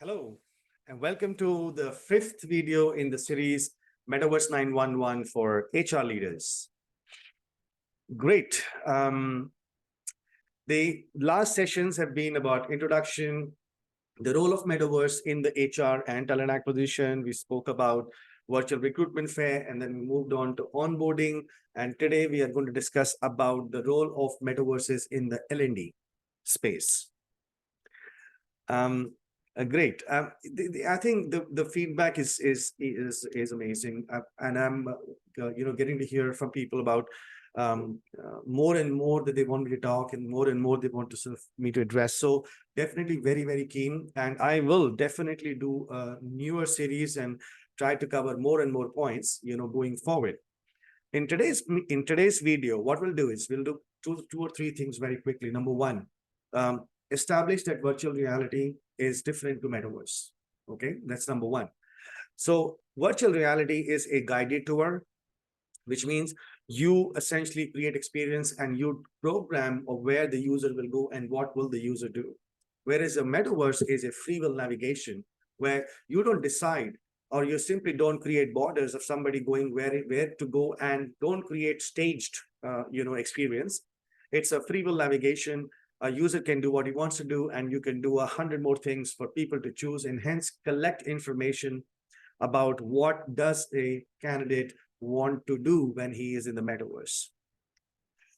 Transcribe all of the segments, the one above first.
Hello, and welcome to the fifth video in the series Metaverse911 for HR leaders. Great. The last sessions have been about introduction, the role of Metaverse in the HR and talent acquisition. We spoke about virtual recruitment fair, and then we moved on to onboarding. And today we are going to discuss about the role of metaverses in the L&D space. Great. I think the feedback is amazing, and I'm getting to hear from people about more and more that they want me to talk, and more they want to sort of me to address. So definitely very keen, and I will definitely do a newer series and try to cover more and more points, going forward. In today's video, what we'll do is we'll do two or three things very quickly. Number one, establish that virtual reality is different to metaverse. Okay, that's number one. So virtual reality is a guided tour, which means you essentially create experience and you program of where the user will go and what will the user do. Whereas a metaverse is a free will navigation where you don't decide, or you simply don't create borders of somebody going where to go, and don't create staged experience. It's a free will navigation. A user can do what he wants to do, and you can do 100 more things for people to choose, and hence collect information about what does a candidate want to do when he is in the metaverse.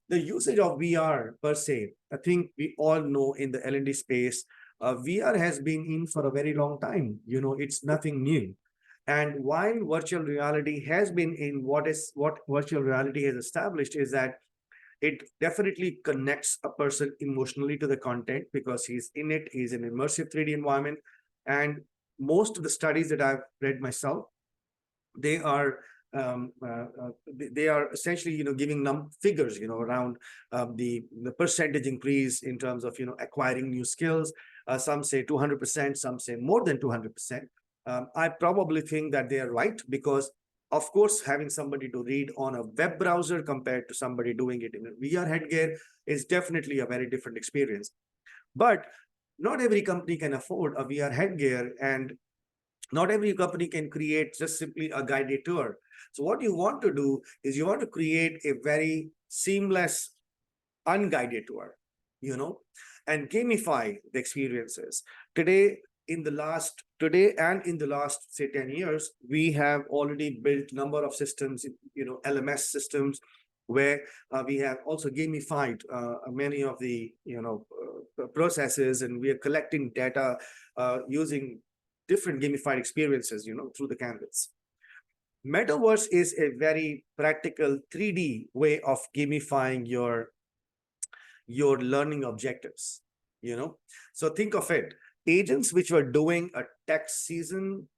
The usage of VR per se, I think we all know in the L&D space, VR has been in for a very long time. It's nothing new. And while virtual reality has been in, what virtual reality has established is that it definitely connects a person emotionally to the content because he's in it, he's in an immersive 3D environment. And most of the studies that I've read myself, they are essentially giving figures around the percentage increase in terms of acquiring new skills. Some say 200%, some say more than 200%. I probably think that they are right, because of course, having somebody to read on a web browser compared to somebody doing it in a VR headgear is definitely a very different experience. But not every company can afford a VR headgear, and not every company can create just simply a guided tour. So what you want to do is you want to create a very seamless, unguided tour, and gamify the experiences. Today and in the last, say, 10 years, we have already built number of systems, LMS systems, where we have also gamified many of the processes, and we are collecting data using different gamified experiences through the candidates. Metaverse is a very practical 3D way of gamifying your learning objectives. So think of it, agents which were doing a tech season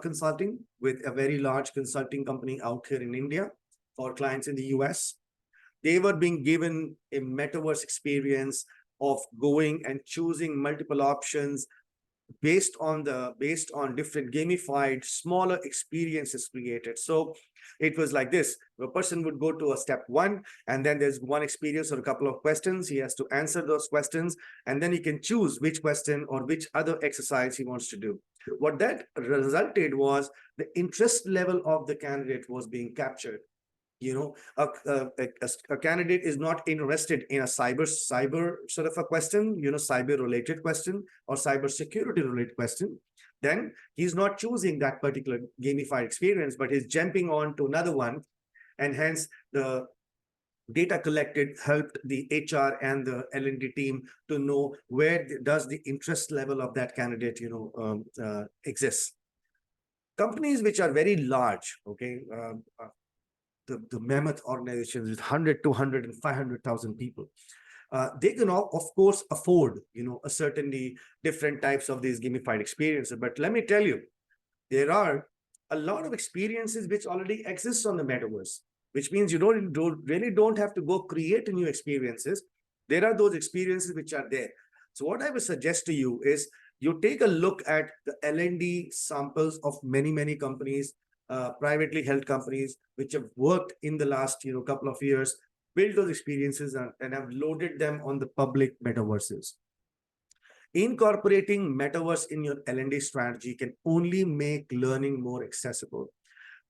consulting with a very large consulting company out here in India for clients in the US, they were being given a metaverse experience of going and choosing multiple options based on different gamified smaller experiences created. So it was like this: a person would go to a step one, and then there's one experience or a couple of questions. He has to answer those questions, and then he can choose which question or which other exercise he wants to do. What that resulted was the interest level of the candidate was being captured. A candidate is not interested in a cyber sort of a question, cyber related question or cyber security related question, then he's not choosing that particular gamified experience, but he's jumping on to another one. And hence the data collected helped the HR and the L&D team to know where does the interest level of that candidate exists. Companies which are very large, okay, the mammoth organizations with 100, 200, and 500,000 people, they can of course afford a certainly different types of these gamified experiences. But let me tell you, there are a lot of experiences which already exist on the metaverse, which means you really don't have to go create new experiences. There are those experiences which are there. So what I would suggest to you is you take a look at the L&D samples of many companies, privately held companies, which have worked in the last couple of years, build those experiences and have loaded them on the public metaverses. Incorporating metaverse in your L&D strategy can only make learning more accessible,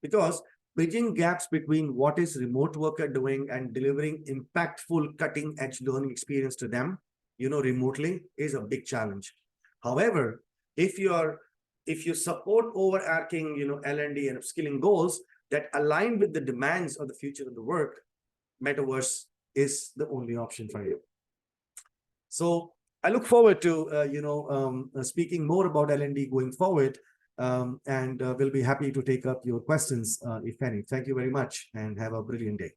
because bridging gaps between what is remote worker doing and delivering impactful cutting edge learning experience to them, remotely, is a big challenge. However, if you support overarching, L&D and upskilling goals that align with the demands of the future of the work, metaverse is the only option for you. So I look forward to speaking more about L&D going forward, and we'll be happy to take up your questions if any. Thank you very much, and have a brilliant day.